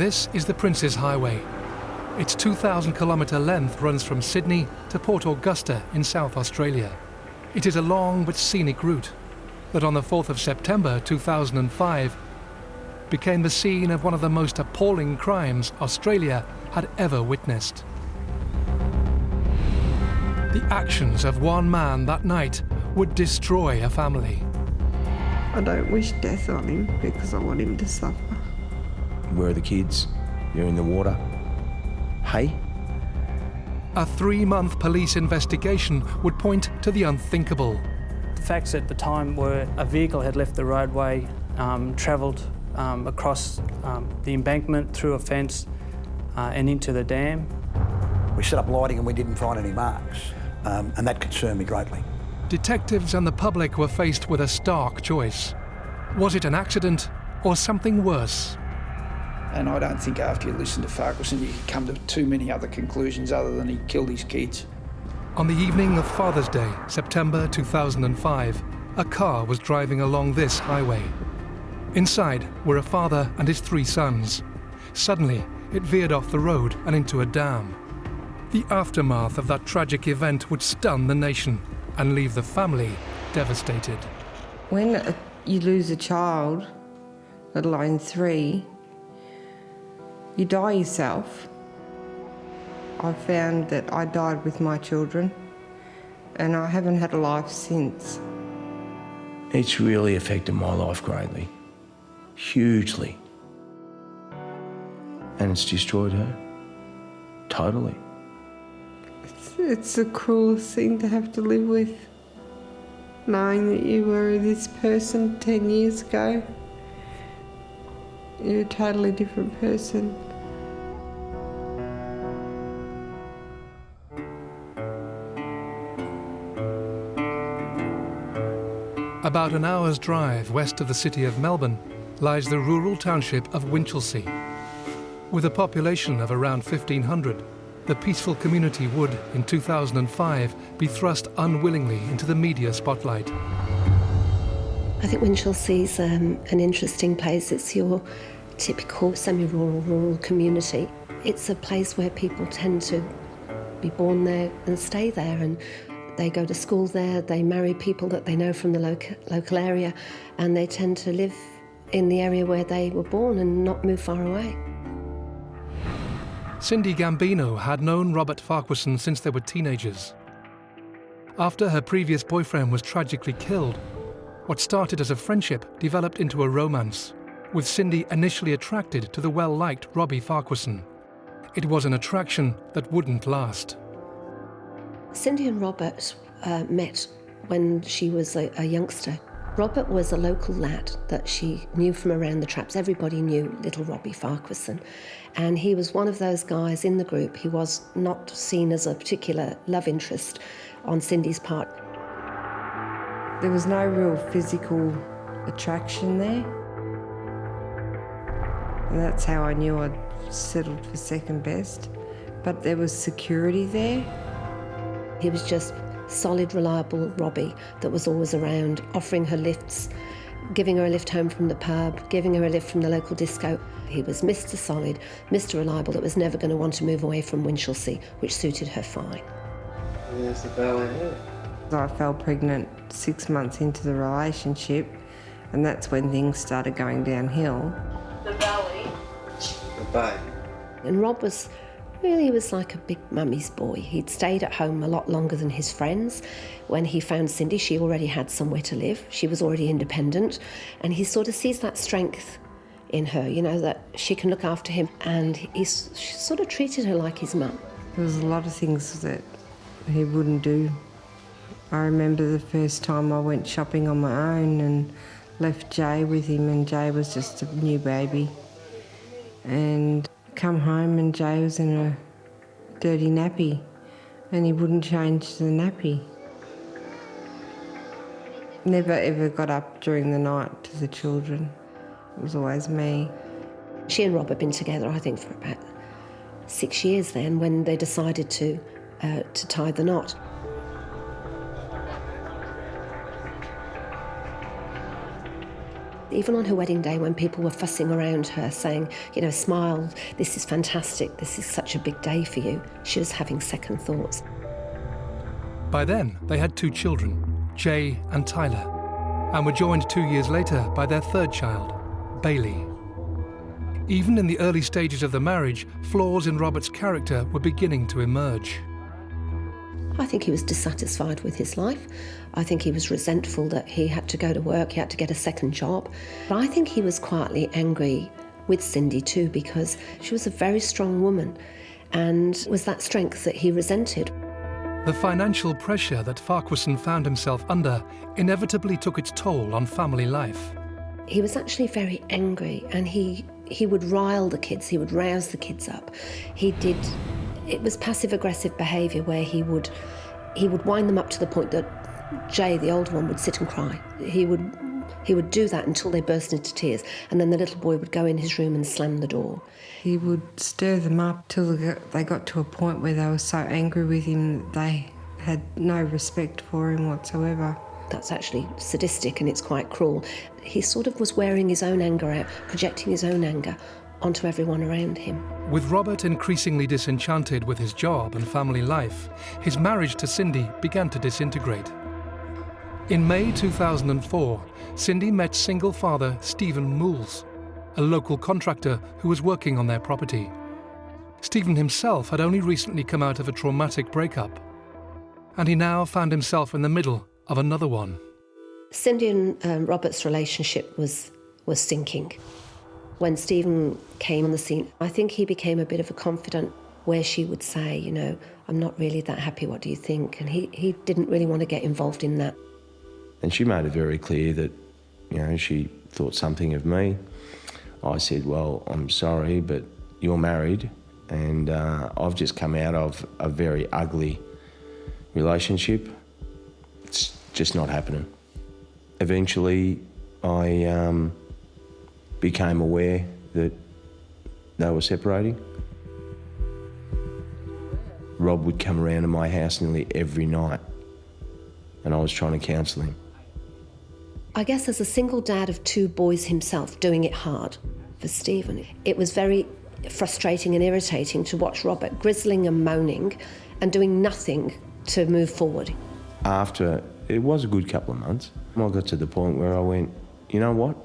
This is the Prince's Highway. Its 2,000-kilometre length runs from Sydney to Port Augusta in South Australia. It is a long but scenic route that on the 4th of September 2005 became the scene of one of the most appalling crimes Australia had ever witnessed. The actions of one man that night would destroy a family. I don't wish death on him because I want him to suffer. Where are the kids? They're in the water. Hey? A 3-month police investigation would point to the unthinkable. The facts at the time were a vehicle had left the roadway, travelled across the embankment, through a fence and into the dam. We set up lighting and we didn't find any marks, and that concerned me greatly. Detectives and the public were faced with a stark choice. Was it an accident or something worse? And I don't think after you listen to Farquharson you can come to too many other conclusions other than he killed his kids. On the evening of Father's Day, September 2005, a car was driving along this highway. Inside were a father and his 3 sons. Suddenly, it veered off the road and into a dam. The aftermath of that tragic event would stun the nation and leave the family devastated. When you lose a child, let alone 3, you die yourself. I found that I died with my children and I haven't had a life since. It's really affected my life greatly. Hugely. And it's destroyed her. Totally. It's the cruelest thing to have to live with. Knowing that you were this person 10 years ago. You're a totally different person. About an hour's drive west of the city of Melbourne lies the rural township of Winchelsea. With a population of around 1,500, the peaceful community would, in 2005, be thrust unwillingly into the media spotlight. I think Winchelsea's an interesting place. It's your typical semi-rural, rural community. It's a place where people tend to be born there and stay there, and they go to school there, they marry people that they know from the local area, and they tend to live in the area where they were born and not move far away. Cindy Gambino had known Robert Farquharson since they were teenagers. After her previous boyfriend was tragically killed, what started as a friendship developed into a romance, with Cindy initially attracted to the well-liked Robbie Farquharson. It was an attraction that wouldn't last. Cindy and Robert met when she was a youngster. Robert was a local lad that she knew from around the traps. Everybody knew little Robbie Farquharson. And he was one of those guys in the group. He was not seen as a particular love interest on Cindy's part. There was no real physical attraction there. And that's how I knew I'd settled for second best. But there was security there. He was just solid, reliable Robbie that was always around, offering her lifts, giving her a lift home from the pub, giving her a lift from the local disco. He was Mr. Solid, Mr. Reliable that was never going to want to move away from Winchelsea, which suited her fine. There's the belly here. I fell pregnant 6 months into the relationship, and that's when things started going downhill. The belly. The baby. And Rob was like a big mummy's boy. He'd stayed at home a lot longer than his friends. When he found Cindy, she already had somewhere to live. She was already independent. And he sort of sees that strength in her, you know, that she can look after him. And he sort of treated her like his mum. There was a lot of things that he wouldn't do. I remember the first time I went shopping on my own and left Jay with him, and Jay was just a new baby. And come home and Jay was in a dirty nappy and he wouldn't change the nappy. Never ever got up during the night to the children. It was always me. She and Rob had been together, I think, for about 6 years then, when they decided to tie the knot. Even on her wedding day, when people were fussing around her saying, you know, smile, this is fantastic, this is such a big day for you, she was having second thoughts. By then, they had 2 children, Jay and Tyler, and were joined 2 years later by their 3rd child, Bailey. Even in the early stages of the marriage, flaws in Robert's character were beginning to emerge. I think he was dissatisfied with his life. I think he was resentful that he had to go to work, he had to get a second job. But I think he was quietly angry with Cindy too, because she was a very strong woman, and it was that strength that he resented. The financial pressure that Farquharson found himself under inevitably took its toll on family life. He was actually very angry, and he would rile the kids, he would rouse the kids up. It was passive-aggressive behaviour where he would wind them up to the point that Jay, the older one, would sit and cry. He would do that until they burst into tears, and then the little boy would go in his room and slam the door. He would stir them up till they got to a point where they were so angry with him that they had no respect for him whatsoever. That's actually sadistic, and it's quite cruel. He sort of was wearing his own anger out, projecting his own anger onto everyone around him. With Robert increasingly disenchanted with his job and family life, his marriage to Cindy began to disintegrate. In May 2004, Cindy met single father Stephen Mools, a local contractor who was working on their property. Stephen himself had only recently come out of a traumatic breakup, and he now found himself in the middle of another one. Cindy and Robert's relationship was sinking. When Stephen came on the scene, I think he became a bit of a confidant, where she would say, you know, I'm not really that happy, what do you think? And he didn't really want to get involved in that. And she made it very clear that, you know, she thought something of me. I said, well, I'm sorry, but you're married, and I've just come out of a very ugly relationship. It's just not happening. Eventually, I became aware that they were separating. Rob would come around to my house nearly every night, and I was trying to counsel him. I guess as a single dad of 2 boys himself, doing it hard for Stephen, it was very frustrating and irritating to watch Robert grizzling and moaning and doing nothing to move forward. After, it was a good couple of months, I got to the point where I went, you know what?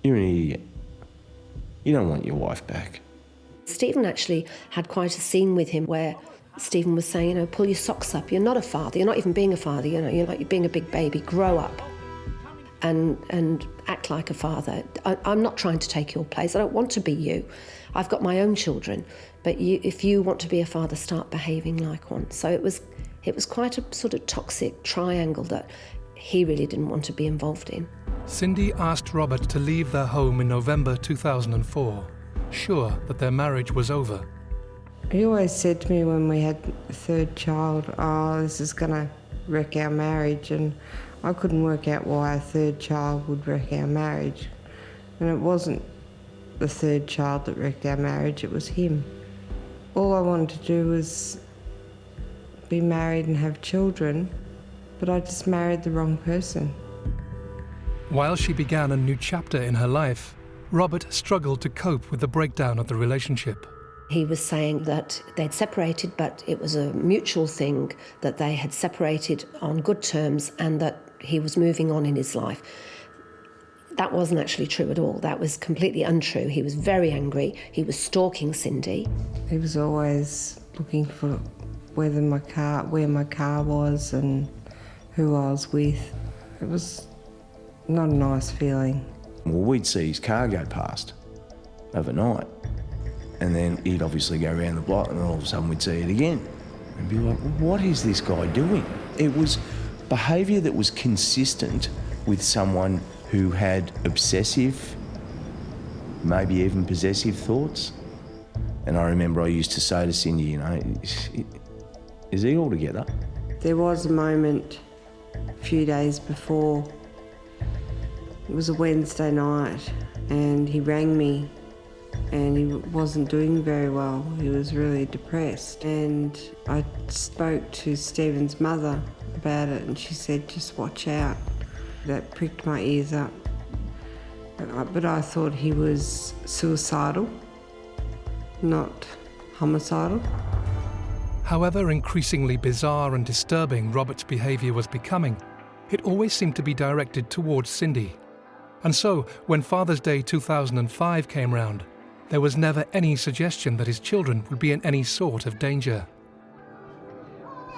You're an idiot. You don't want your wife back. Stephen actually had quite a scene with him where Stephen was saying, you know, pull your socks up. You're not a father. You're not even being a father. You know, you're being a big baby. Grow up and act like a father. I'm not trying to take your place. I don't want to be you. I've got my own children. But if you want to be a father, start behaving like one. So it was quite a sort of toxic triangle that he really didn't want to be involved in. Cindy asked Robert to leave their home in November 2004, sure that their marriage was over. He always said to me when we had a 3rd child, oh, this is going to wreck our marriage, and I couldn't work out why a 3rd child would wreck our marriage. And it wasn't the 3rd child that wrecked our marriage, it was him. All I wanted to do was be married and have children, but I just married the wrong person. While she began a new chapter in her life, Robert struggled to cope with the breakdown of the relationship. He was saying that they'd separated, but it was a mutual thing, that they had separated on good terms and that he was moving on in his life. That wasn't actually true at all. That was completely untrue. He was very angry. He was stalking Cindy. He was always looking for where my car was and who I was with. It was not a nice feeling. Well, we'd see his car go past overnight, and then he'd obviously go around the block, and then all of a sudden we'd see it again and be like, what is this guy doing? It was behaviour that was consistent with someone who had obsessive, maybe even possessive thoughts. And I remember I used to say to Cindy, you know, is he all together? There was a moment a few days before. It was a Wednesday night, and he rang me, and he wasn't doing very well. He was really depressed, and I spoke to Stephen's mother about it, and she said, just watch out. That pricked my ears up. But I thought he was suicidal, not homicidal. However increasingly bizarre and disturbing Robert's behaviour was becoming, it always seemed to be directed towards Cindy. And so, when Father's Day 2005 came round, there was never any suggestion that his children would be in any sort of danger.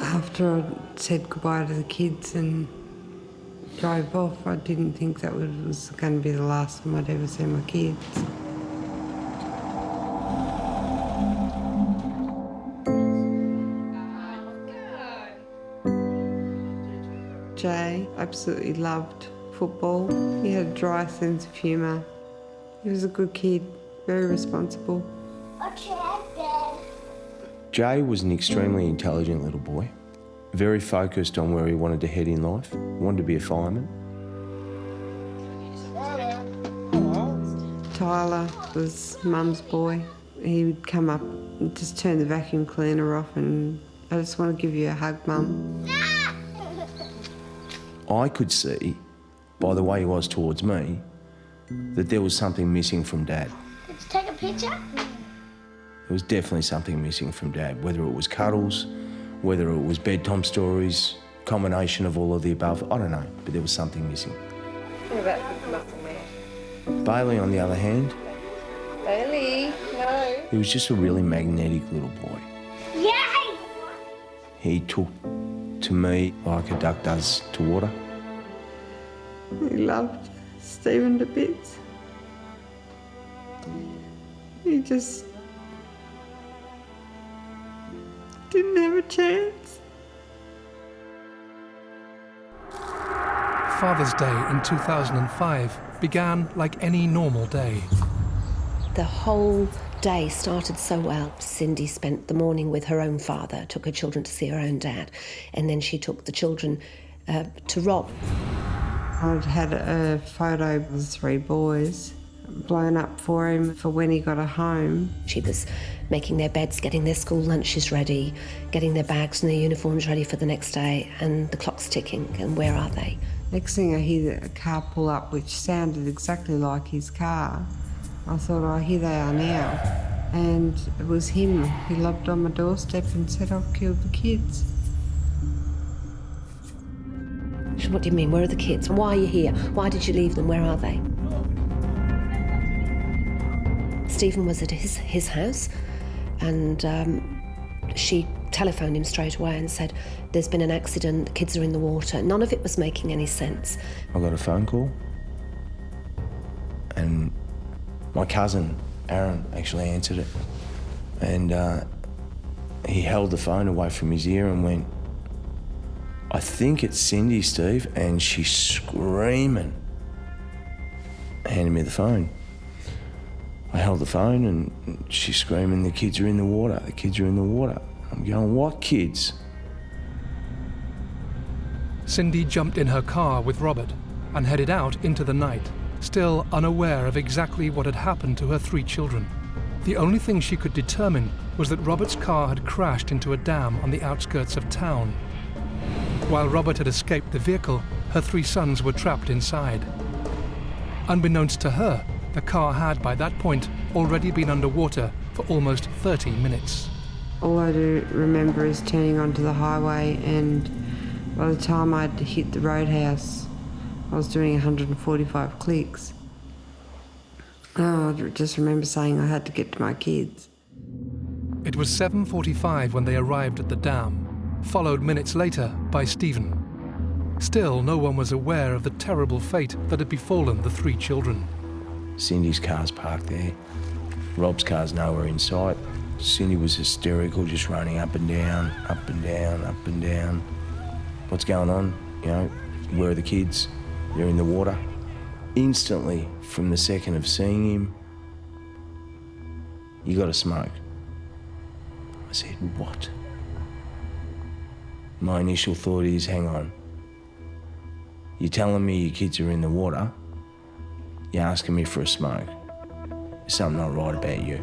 After I said goodbye to the kids and drove off, I didn't think that was going to be the last time I'd ever see my kids. Jay absolutely loved football. He had a dry sense of humour. He was a good kid, very responsible. Jay was an extremely intelligent little boy, very focused on where he wanted to head in life, wanted to be a fireman. Tyler was Mum's boy. He would come up and just turn the vacuum cleaner off and, "I just want to give you a hug, Mum." I could see, by the way he was towards me, that there was something missing from Dad. Did you take a picture? There was definitely something missing from Dad, whether it was cuddles, whether it was bedtime stories, combination of all of the above, I don't know, but there was something missing. What about the muscle man? Bailey, on the other hand, Bailey, no. he was just a really magnetic little boy. Yay! He took to me like a duck does to water. He loved Stephen to bits. He just didn't have a chance. Father's Day in 2005 began like any normal day. The whole day started so well. Cindy spent the morning with her own father, took her children to see her own dad, and then she took the children to Rob. I'd had a photo of the three boys blown up for him for when he got home. She was making their beds, getting their school lunches ready, getting their bags and their uniforms ready for the next day, and the clock's ticking, and where are they? Next thing I hear a car pull up which sounded exactly like his car. I thought, oh, here they are now. And it was him. He lobbed on my doorstep and said, "I've killed the kids." So what do you mean, where are the kids? Why are you here? Why did you leave them? Where are they? Stephen was at his house, and she telephoned him straight away and said, "There's been an accident, the kids are in the water." None of it was making any sense. I got a phone call, and my cousin, Aaron, actually answered it. And he held the phone away from his ear and went, "I think it's Cindy, Steve," and she's screaming. Handed me the phone. I held the phone and she's screaming, "The kids are in the water, the kids are in the water." I'm going, "What kids?" Cindy jumped in her car with Robert and headed out into the night, still unaware of exactly what had happened to her three children. The only thing she could determine was that Robert's car had crashed into a dam on the outskirts of town. While Robert had escaped the vehicle, her three sons were trapped inside. Unbeknownst to her, the car had, by that point, already been underwater for almost 30 minutes. All I do remember is turning onto the highway, and by the time I'd hit the roadhouse, I was doing 145 clicks. Oh, I just remember saying I had to get to my kids. It was 7:45 when they arrived at the dam, followed minutes later by Stephen. Still, no one was aware of the terrible fate that had befallen the three children. Cindy's car's parked there. Rob's car's nowhere in sight. Cindy was hysterical, just running up and down, up and down, up and down. What's going on? You know, where are the kids? They're in the water. Instantly, from the second of seeing him, "You got to smoke." I said, "What?" My initial thought is, hang on. You're telling me your kids are in the water? You're asking me for a smoke? There's something not right about you.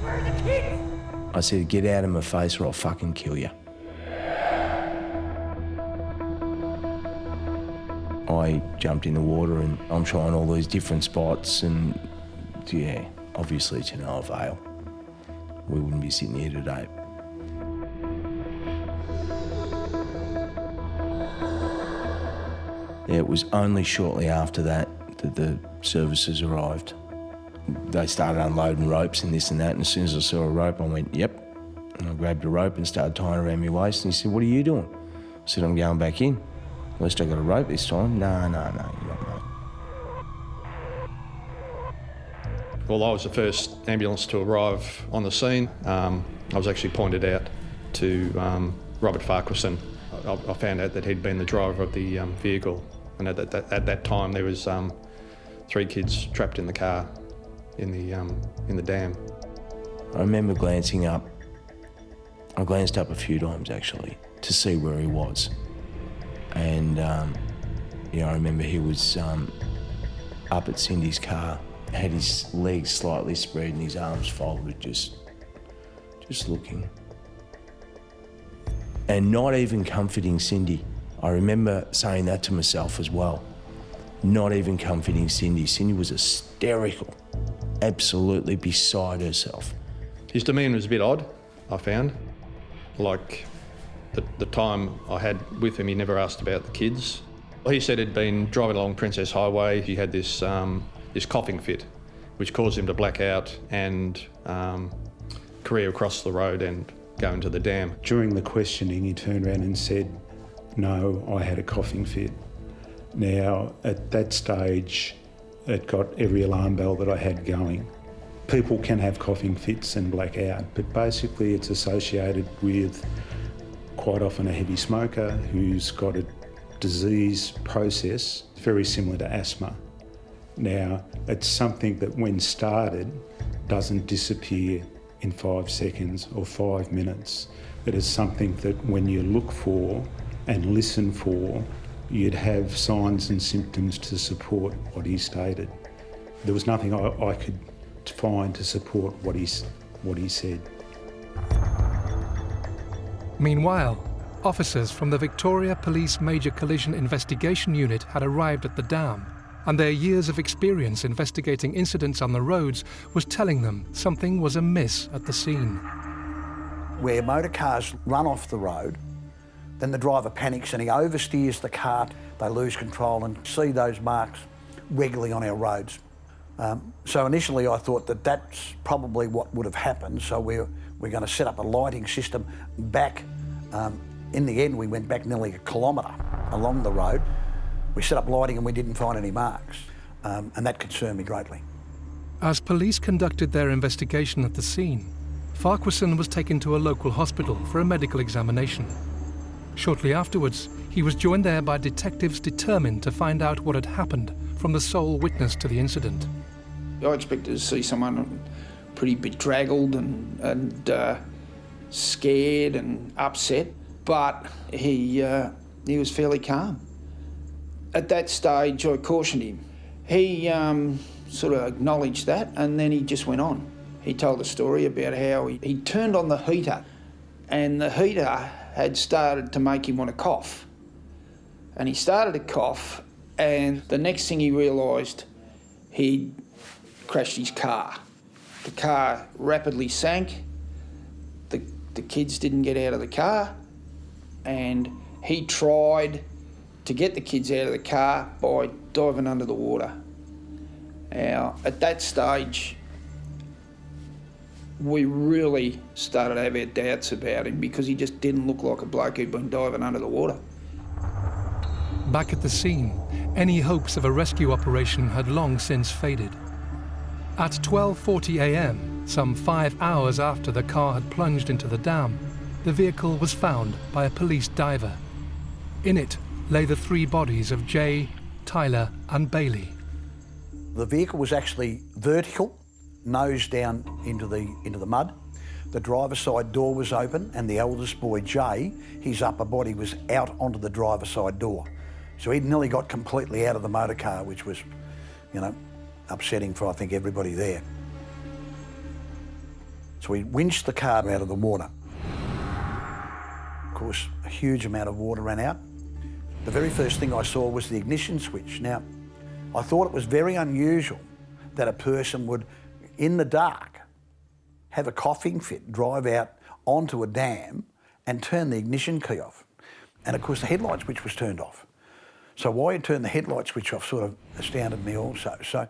Where are the kids? I said, "Get out of my face or I'll fucking kill you." I jumped in the water and I'm trying all these different spots and, yeah, obviously to no avail. We wouldn't be sitting here today. Yeah, it was only shortly after that the services arrived. They started unloading ropes and this and that, and as soon as I saw a rope, I went, yep. And I grabbed a rope and started tying around my waist, and he said, what are you doing? I said, I'm going back in. At least I got a rope this time. No, you're not, mate. Well, I was the first ambulance to arrive on the scene. I was actually pointed out to Robert Farquharson. I found out that he'd been the driver of the vehicle, and at that time there was 3 kids trapped in the car in the dam. I remember glancing up. I glanced up a few times actually to see where he was, and I remember he was up at Cindy's car, had his legs slightly spread and his arms folded, just looking, and not even comforting Cindy. I remember saying that to myself as well. Not even comforting Cindy. Cindy was hysterical, absolutely beside herself. His demeanour was a bit odd, I found. Like the time I had with him, he never asked about the kids. He said he'd been driving along Princess Highway. He had this coughing fit, which caused him to black out and career across the road and go into the dam. During the questioning, he turned around and said, no, I had a coughing fit. Now, at that stage, it got every alarm bell that I had going. People can have coughing fits and black out, but basically it's associated with quite often a heavy smoker who's got a disease process very similar to asthma. Now, it's something that when started doesn't disappear in 5 seconds or 5 minutes. It is something that when you look for and listen for, you'd have signs and symptoms to support what he stated. There was nothing I could find to support what he said. Meanwhile, officers from the Victoria Police Major Collision Investigation Unit had arrived at the dam, and their years of experience investigating incidents on the roads was telling them something was amiss at the scene. Where motor cars run off the road, then the driver panics and he oversteers the car, they lose control and see those marks regularly on our roads. So initially I thought that that's probably what would have happened, so we're going to set up a lighting system back. In the end we went back nearly a kilometre along the road. We set up lighting and we didn't find any marks, and that concerned me greatly. As police conducted their investigation at the scene, Farquharson was taken to a local hospital for a medical examination. Shortly afterwards, he was joined there by detectives determined to find out what had happened from the sole witness to the incident. I expected to see someone pretty bedraggled and scared and upset, but he was fairly calm. At that stage, I cautioned him. He sort of acknowledged that, and then he just went on. He told a story about how he turned on the heater, and the heater had started to make him want to cough. And he started to cough, and the next thing he realised, he'd crashed his car. The car rapidly sank, the kids didn't get out of the car, and he tried to get the kids out of the car by diving under the water. Now, at that stage, we really started to have our doubts about him because he just didn't look like a bloke who'd been diving under the water. Back at the scene, any hopes of a rescue operation had long since faded. At 12:40 a.m, some 5 hours after the car had plunged into the dam, the vehicle was found by a police diver. In it lay the 3 bodies of Jay, Tyler and Bailey. The vehicle was actually vertical, nose down into the mud. The driver's side door was open and the eldest boy, Jay, his upper body was out onto the driver's side door. So he'd nearly got completely out of the motor car, which was, upsetting for, I think, everybody there. So we winched the car out of the water. Of course, a huge amount of water ran out. The very first thing I saw was the ignition switch. Now, I thought it was very unusual that a person would, in the dark, have a coughing fit, drive out onto a dam and turn the ignition key off. And of course the headlight switch was turned off. So why he turned the headlight switch off sort of astounded me also. So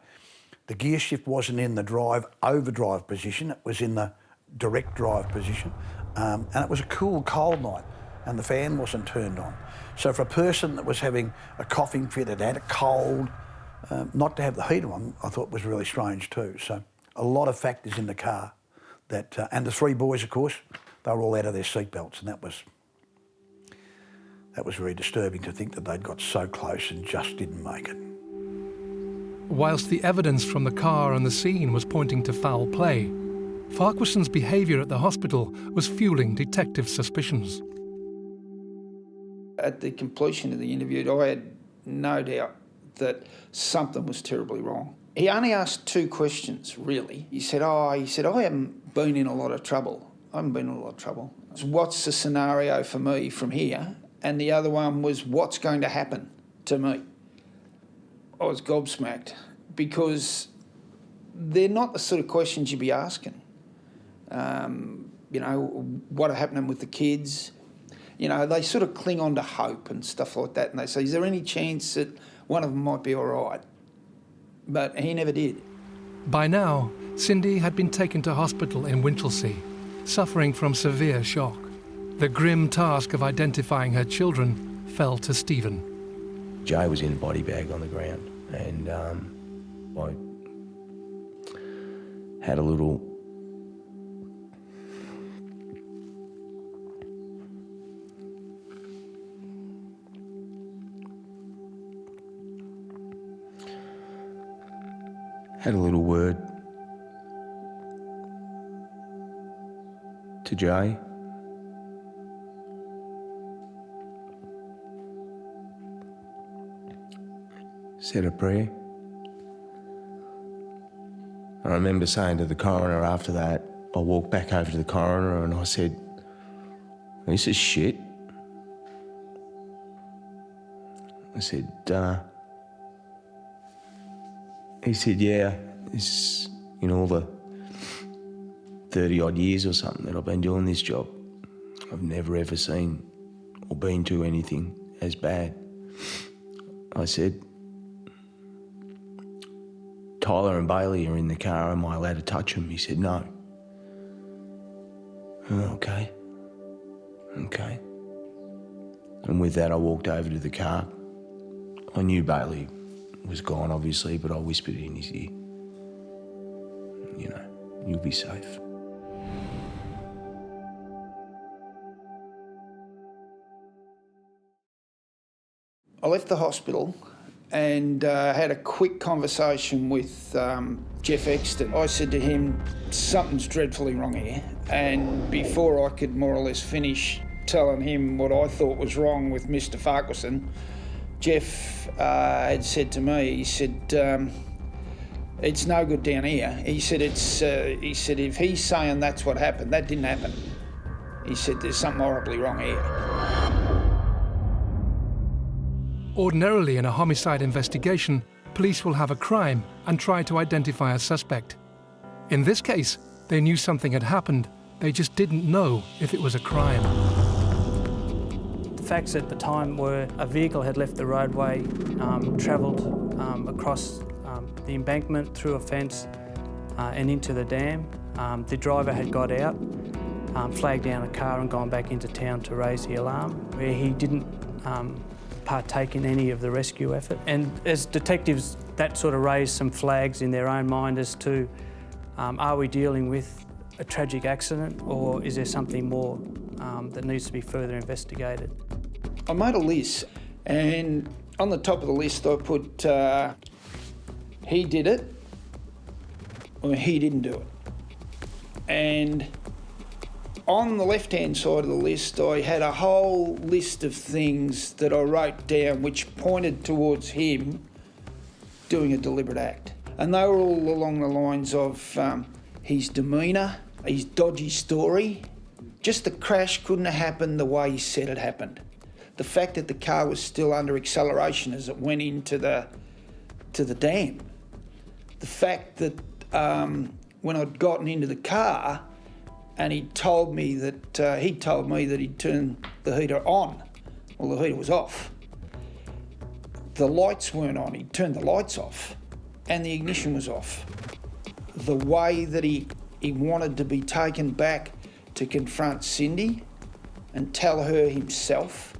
the gear shift wasn't in the overdrive position, it was in the direct drive position. And it was a cool, cold night and the fan wasn't turned on. So for a person that was having a coughing fit, had a cold, not to have the heater on, I thought was really strange too. So a lot of factors in the car that, and the three boys, of course, they were all out of their seatbelts, and that was very disturbing to think that they'd got so close and just didn't make it. Whilst the evidence from the car and the scene was pointing to foul play, Farquharson's behaviour at the hospital was fueling detective suspicions. At the completion of the interview, I had no doubt that something was terribly wrong. He only asked two questions, really. He said, I haven't been in a lot of trouble. I haven't been in a lot of trouble. What's the scenario for me from here? And the other one was, what's going to happen to me? I was gobsmacked because they're not the sort of questions you'd be asking. You know, what are happening with the kids? You know, they sort of cling on to hope and stuff like that, and they say, is there any chance that one of them might be all right? But he never did. By now, Cindy had been taken to hospital in Winchelsea, suffering from severe shock. The grim task of identifying her children fell to Stephen. Jay was in a body bag on the ground, and I had a little word to Jay. Said a prayer. I remember saying to the coroner after that, I walked back over to the coroner and I said, this is shit. I said, he said, yeah, this, you know, all the 30 odd years or something that I've been doing this job, I've never ever seen or been to anything as bad. I said, Tyler and Bailey are in the car, am I allowed to touch them? He said, no. Oh, okay. And with that, I walked over to the car. I knew Bailey was gone, obviously, but I whispered in his ear, you know, you'll be safe. I left the hospital and had a quick conversation with Jeff Exton. I said to him, something's dreadfully wrong here. And before I could more or less finish telling him what I thought was wrong with Mr. Farquharson, Jeff had said to me, he said, it's no good down here. He said, if he's saying that's what happened, that didn't happen. He said, there's something horribly wrong here. Ordinarily, in a homicide investigation, police will have a crime and try to identify a suspect. In this case, they knew something had happened, they just didn't know if it was a crime. The facts at the time were a vehicle had left the roadway, travelled across the embankment, through a fence and into the dam. The driver had got out, flagged down a car and gone back into town to raise the alarm, where he didn't partake in any of the rescue effort. And as detectives, that sort of raised some flags in their own mind as to, are we dealing with a tragic accident or is there something more that needs to be further investigated? I made a list, and on the top of the list I put, he did it or he didn't do it. And on the left-hand side of the list, I had a whole list of things that I wrote down which pointed towards him doing a deliberate act. And they were all along the lines of his demeanour, his dodgy story. Just the crash couldn't have happened the way he said it happened. The fact that the car was still under acceleration as it went into the dam. The fact that when I'd gotten into the car and he told me that he'd turned the heater on. Well, the heater was off. The lights weren't on. He'd turned the lights off and the ignition was off. The way that he wanted to be taken back to confront Cindy and tell her himself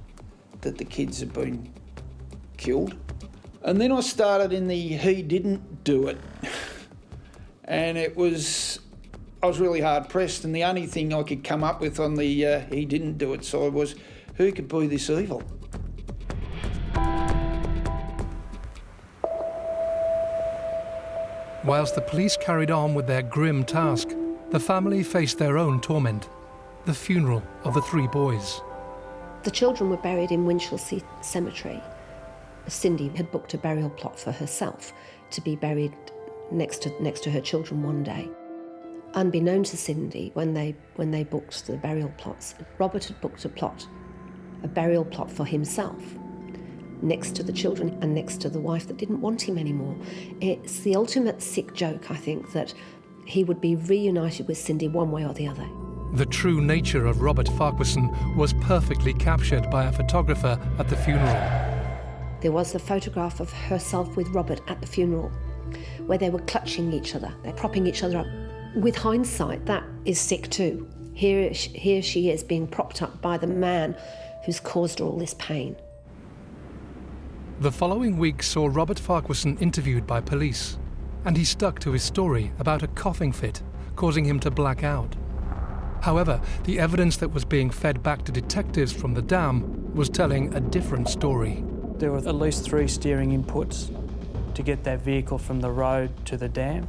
that the kids had been killed. And then I started in the he didn't do it. And I was really hard pressed, and the only thing I could come up with on the he didn't do it side was, who could be this evil? Whilst the police carried on with their grim task, the family faced their own torment, the funeral of the 3 boys. The children were buried in Winchelsea Cemetery. Cindy had booked a burial plot for herself to be buried next to her children one day. Unbeknown to Cindy, when they booked the burial plots, Robert had booked a burial plot for himself, next to the children and next to the wife that didn't want him anymore. It's the ultimate sick joke, I think, that he would be reunited with Cindy one way or the other. The true nature of Robert Farquharson was perfectly captured by a photographer at the funeral. There was a photograph of herself with Robert at the funeral, where they were clutching each other, they're propping each other up. With hindsight, that is sick too. Here she is being propped up by the man who's caused her all this pain. The following week saw Robert Farquharson interviewed by police, and he stuck to his story about a coughing fit causing him to black out. However, the evidence that was being fed back to detectives from the dam was telling a different story. There were at least 3 steering inputs to get that vehicle from the road to the dam.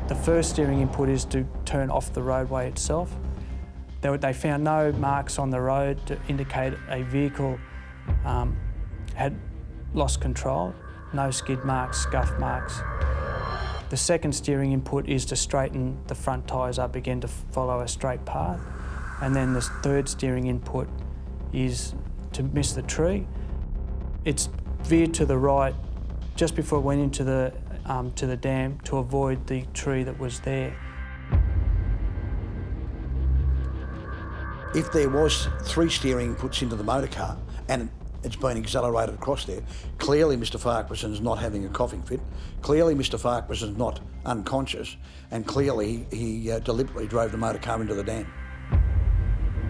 The first steering input is to turn off the roadway itself. They found no marks on the road to indicate a vehicle had lost control, no skid marks, scuff marks. The second steering input is to straighten the front tyres up again to follow a straight path. And then the third steering input is to miss the tree. It's veered to the right just before it went into the dam to avoid the tree that was there. If there was 3 steering inputs into the motor car and it's been accelerated across there, clearly Mr Farquharson's not having a coughing fit, clearly Mr Farquharson's not unconscious, and clearly he deliberately drove the motor car into the dam.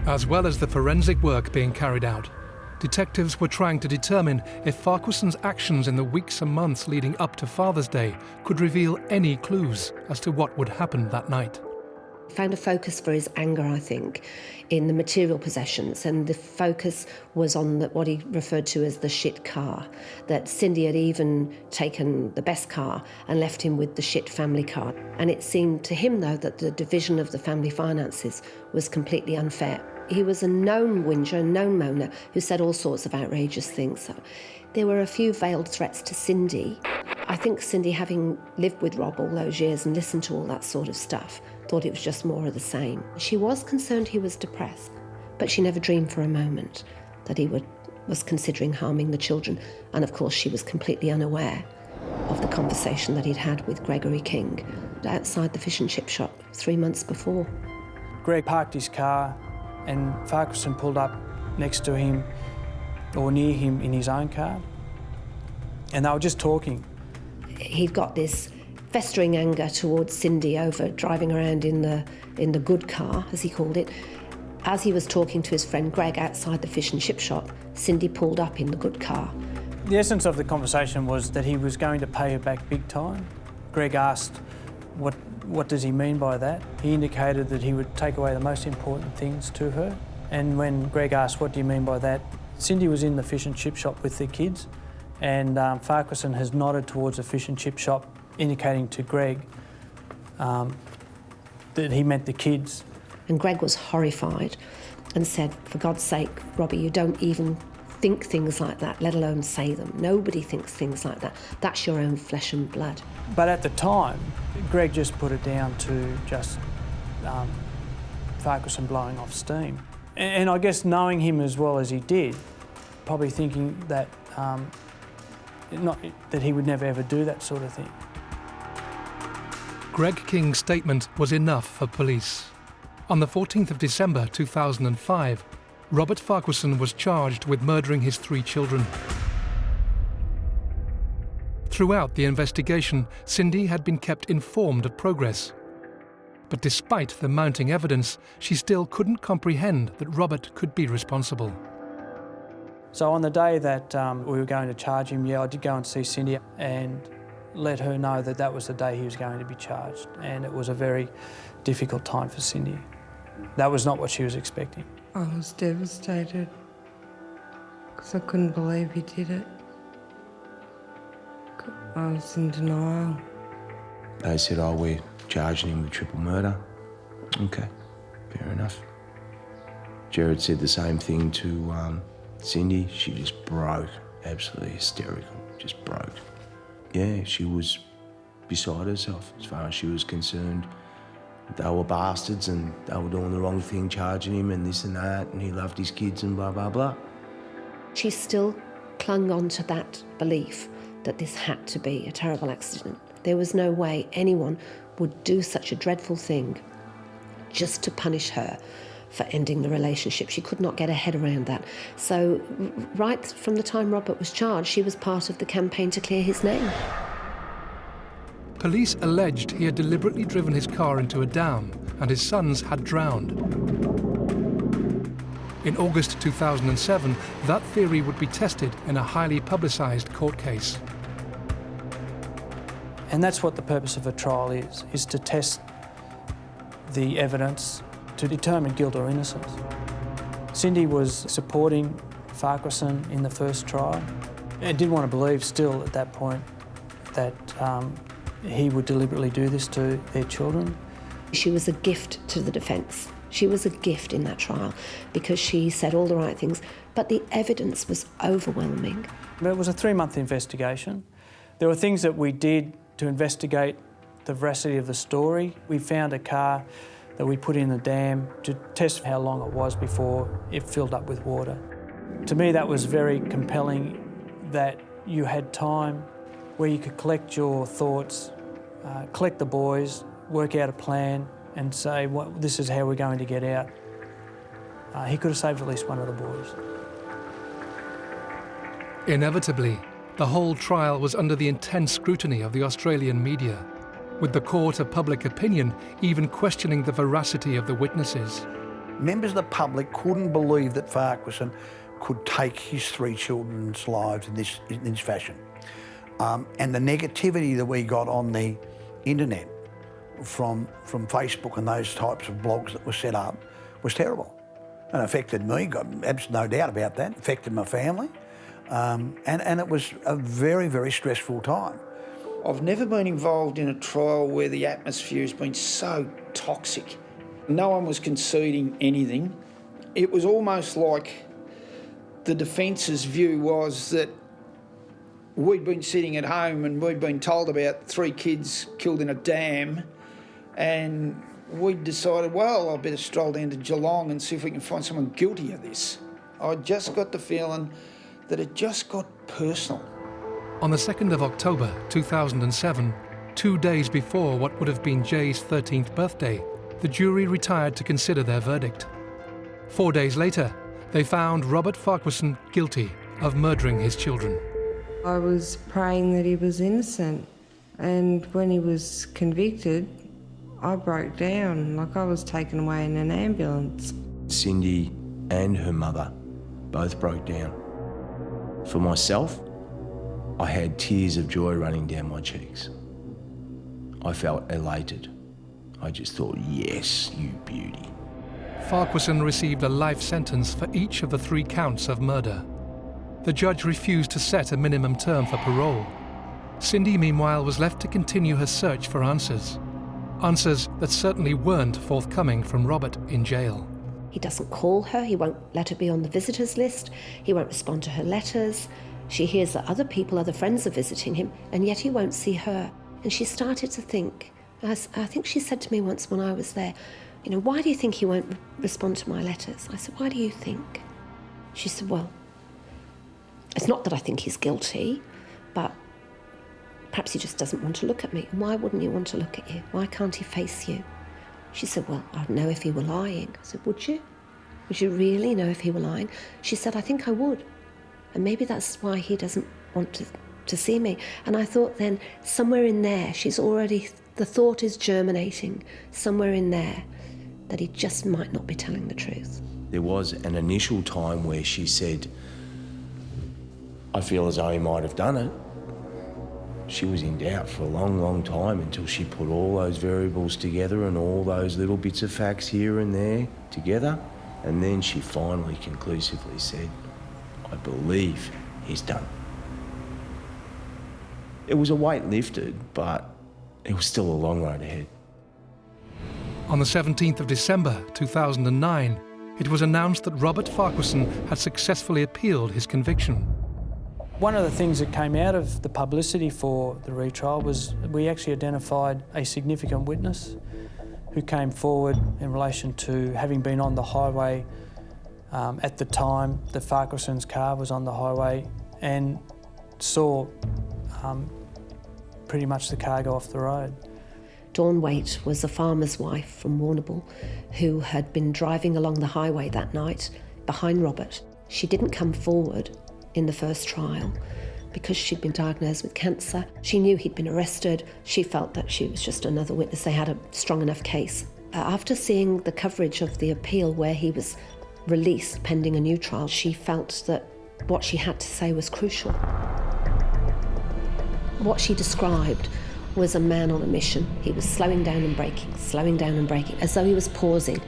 As well as the forensic work being carried out, detectives were trying to determine if Farquharson's actions in the weeks and months leading up to Father's Day could reveal any clues as to what would happen that night. Found a focus for his anger, I think, in the material possessions, and the focus was on what he referred to as the shit car, that Cindy had even taken the best car and left him with the shit family car. And it seemed to him, though, that the division of the family finances was completely unfair. He was a known whinger, a known moaner, who said all sorts of outrageous things. So there were a few veiled threats to Cindy. I think Cindy, having lived with Rob all those years and listened to all that sort of stuff, thought it was just more of the same. She was concerned he was depressed, but she never dreamed for a moment that he was considering harming the children. And of course, she was completely unaware of the conversation that he'd had with Gregory King outside the fish and chip shop 3 months before. Greg parked his car and Farquharson pulled up next to him or near him in his own car, and they were just talking. He'd got this festering anger towards Cindy over driving around in the good car, as he called it. As he was talking to his friend Greg outside the fish and chip shop, Cindy pulled up in the good car. The essence of the conversation was that he was going to pay her back big time. Greg asked, what does he mean by that? He indicated that he would take away the most important things to her. And when Greg asked, what do you mean by that? Cindy was in the fish and chip shop with the kids, and Farquharson has nodded towards the fish and chip shop, indicating to Greg that he meant the kids. And Greg was horrified and said, for God's sake, Robbie, you don't even think things like that, let alone say them. Nobody thinks things like that. That's your own flesh and blood. But at the time, Greg just put it down to just Farquharson blowing off steam. And I guess knowing him as well as he did, probably thinking that, not that he would never ever do that sort of thing. Greg King's statement was enough for police. On the 14th of December 2005, Robert Farquharson was charged with murdering his 3 children. Throughout the investigation, Cindy had been kept informed of progress. But despite the mounting evidence, she still couldn't comprehend that Robert could be responsible. So on the day that we were going to charge him, I did go and see Cindy and let her know that that was the day he was going to be charged. And it was a very difficult time for Cindy. That was not what she was expecting. I was devastated because I couldn't believe he did it. I was in denial. They said, oh, we're charging him with triple murder. Okay, fair enough. Jared said the same thing to Cindy. She just broke, absolutely hysterical, just broke. Yeah, she was beside herself as far as she was concerned. They were bastards and they were doing the wrong thing, charging him and this and that, and he loved his kids and blah, blah, blah. She still clung on to that belief that this had to be a terrible accident. There was no way anyone would do such a dreadful thing just to punish her for ending the relationship. She could not get her head around that. So right from the time Robert was charged, she was part of the campaign to clear his name. Police alleged he had deliberately driven his car into a dam and his sons had drowned. In August 2007, that theory would be tested in a highly publicised court case. And that's what the purpose of a trial is to test the evidence to determine guilt or innocence. Cindy was supporting Farquharson in the first trial. I didn't want to believe still at that point that he would deliberately do this to their children. She was a gift to the defence. She was a gift in that trial because she said all the right things, but the evidence was overwhelming. It was a 3-month investigation. There were things that we did to investigate the veracity of the story. We found a car that we put in the dam to test how long it was before it filled up with water. To me, that was very compelling, that you had time where you could collect your thoughts, collect the boys, work out a plan and say, well, this is how we're going to get out. He could have saved at least one of the boys. Inevitably, the whole trial was under the intense scrutiny of the Australian media, with the court of public opinion even questioning the veracity of the witnesses. Members of the public couldn't believe that Farquharson could take his 3 children's lives in this fashion. And the negativity that we got on the internet from Facebook and those types of blogs that were set up was terrible. And it affected me, got absolutely no doubt about that. It affected my family. And it was a very, very stressful time. I've never been involved in a trial where the atmosphere has been so toxic. No one was conceding anything. It was almost like the defence's view was that we'd been sitting at home and we'd been told about 3 kids killed in a dam, and we'd decided, well, I better stroll down to Geelong and see if we can find someone guilty of this. I just got the feeling that it just got personal. On the 2nd of October 2007, 2 days before what would have been Jay's 13th birthday, the jury retired to consider their verdict. 4 days later, they found Robert Farquharson guilty of murdering his children. I was praying that he was innocent, and when he was convicted, I broke down, like I was taken away in an ambulance. Cindy and her mother both broke down. For myself, I had tears of joy running down my cheeks. I felt elated. I just thought, yes, you beauty. Farquharson received a life sentence for each of the 3 counts of murder. The judge refused to set a minimum term for parole. Cindy, meanwhile, was left to continue her search for answers. Answers that certainly weren't forthcoming from Robert in jail. He doesn't call her, he won't let her be on the visitors list, he won't respond to her letters. She hears that other people, other friends are visiting him, and yet he won't see her. And she started to think, I think she said to me once when I was there, you know, why do you think he won't respond to my letters? I said, why do you think? She said, well, It's not that I think he's guilty, but perhaps he just doesn't want to look at me. Why wouldn't he want to look at you? Why can't he face you? She said, well, I'd know if he were lying. I said, would you? Would you really know if he were lying? She said, I think I would. And maybe that's why he doesn't want to see me. And I thought then, somewhere in there, the thought is germinating, somewhere in there, that he just might not be telling the truth. There was an initial time where she said, I feel as though he might have done it. She was in doubt for a long, long time until she put all those variables together and all those little bits of facts here and there together. And then she finally conclusively said, I believe he's done it. It was a weight lifted, but it was still a long road ahead. On the 17th of December 2009, it was announced that Robert Farquharson had successfully appealed his conviction. One of the things that came out of the publicity for the retrial was we actually identified a significant witness who came forward in relation to having been on the highway at the time the Farquharson's car was on the highway and saw pretty much the car go off the road. Dawn Waite was a farmer's wife from Warrnambool who had been driving along the highway that night behind Robert. She didn't come forward in the first trial because she'd been diagnosed with cancer. She knew he'd been arrested. She felt that she was just another witness. They had a strong enough case. After seeing the coverage of the appeal where he was released pending a new trial, she felt that what she had to say was crucial. What she described was a man on a mission. He was slowing down and braking, as though he was pausing.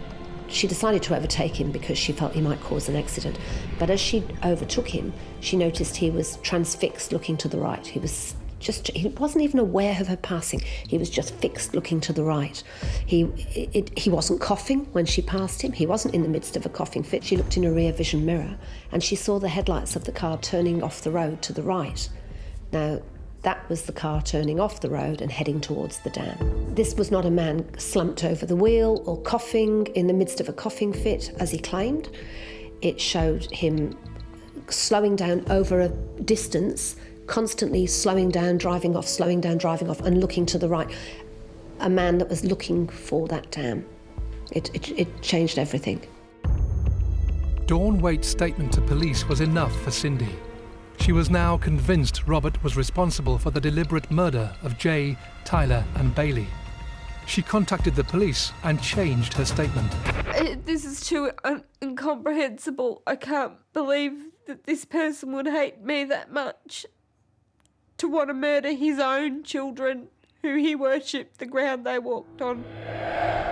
She decided to overtake him because she felt he might cause an accident. But as she overtook him, she noticed he was transfixed, looking to the right. He wasn't even aware of her passing. He was just fixed, looking to the right. He wasn't coughing when she passed him. He wasn't in the midst of a coughing fit. She looked in a rear vision mirror and she saw the headlights of the car turning off the road to the right. Now, that was the car turning off the road and heading towards the dam. This was not a man slumped over the wheel or coughing in the midst of a coughing fit, as he claimed. It showed him slowing down over a distance, constantly slowing down, driving off, and looking to the right. A man that was looking for that dam. It changed everything. Dawn Waite's statement to police was enough for Cindy. She was now convinced Robert was responsible for the deliberate murder of Jay, Tyler and Bailey. She contacted the police and changed her statement. This is too incomprehensible. I can't believe that this person would hate me that much to want to murder his own children who he worshipped, the ground they walked on.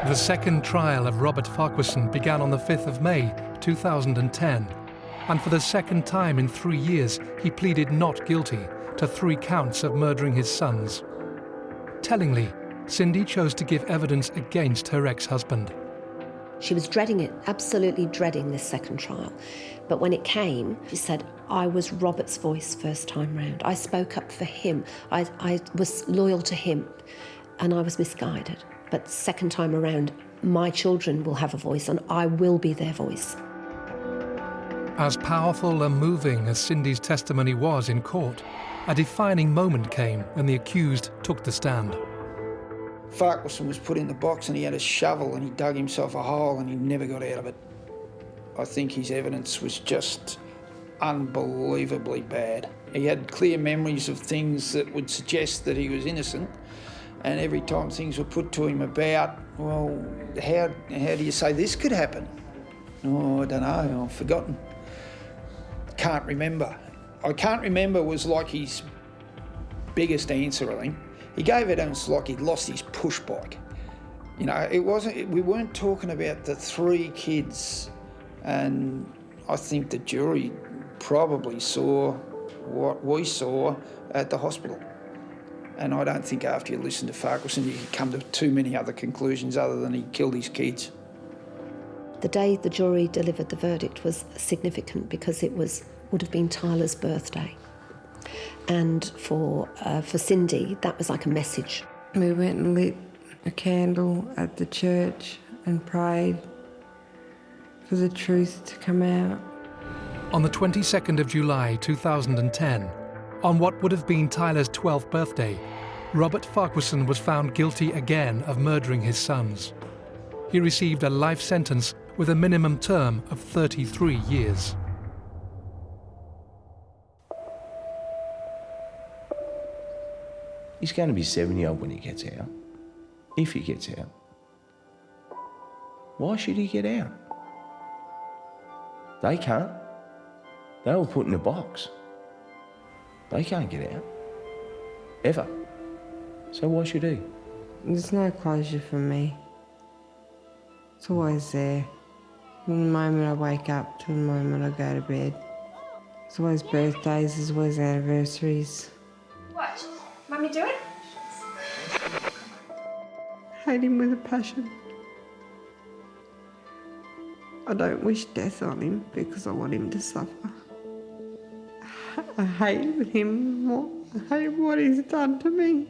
The second trial of Robert Farquharson began on the 5th of May 2010. And for the second time in 3 years, he pleaded not guilty to 3 counts of murdering his sons. Tellingly, Cindy chose to give evidence against her ex-husband. She was dreading it, absolutely dreading this second trial. But when it came, she said, I was Robert's voice first time round. I spoke up for him. I was loyal to him, and I was misguided. But second time around, my children will have a voice, and I will be their voice. As powerful and moving as Cindy's testimony was in court, a defining moment came when the accused took the stand. Farquharson was put in the box and he had a shovel and he dug himself a hole and he never got out of it. I think his evidence was just unbelievably bad. He had clear memories of things that would suggest that he was innocent, and every time things were put to him about, well, how do you say this could happen? Oh, I don't know, I've forgotten. Can't remember. I can't remember was like his biggest answer, I think. He gave evidence like he'd lost his push bike. You know, we weren't talking about the 3 kids, and I think the jury probably saw what we saw at the hospital. And I don't think after you listen to Farquharson you could come to too many other conclusions other than he killed his kids. The day the jury delivered the verdict was significant because it would have been Tyler's birthday. And for Cindy, that was like a message. We went and lit a candle at the church and prayed for the truth to come out. On the 22nd of July 2010, on what would have been Tyler's 12th birthday, Robert Farquharson was found guilty again of murdering his sons. He received a life sentence with a minimum term of 33 years. He's going to be 70-odd when he gets out. If he gets out. Why should he get out? They can't. They were put in a box. They can't get out. Ever. So why should he? There's no closure for me. It's always there. From the moment I wake up to the moment I go to bed. There's always birthdays, there's always anniversaries. What? Mummy do it? Hate him with a passion. I don't wish death on him because I want him to suffer. I hate him more. I hate what he's done to me.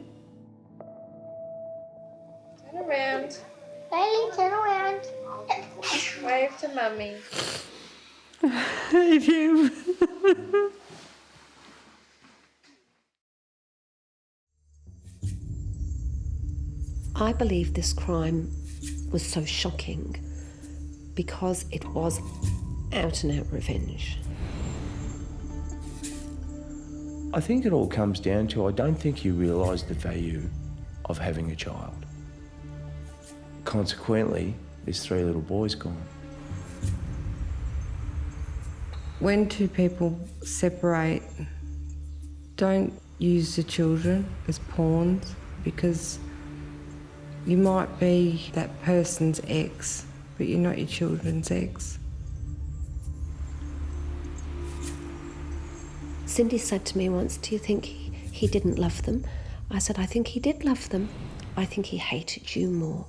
Turn around. Bailey, turn around. Wave to Mummy. I hate him. I believe this crime was so shocking because it was out and out revenge. I think it all comes down to I don't think you realise the value of having a child. Consequently, there's 3 little boys gone. When two people separate, don't use the children as pawns because you might be that person's ex, but you're not your children's ex. Cindy said to me once, do you think he didn't love them? I said, I think he did love them. I think he hated you more.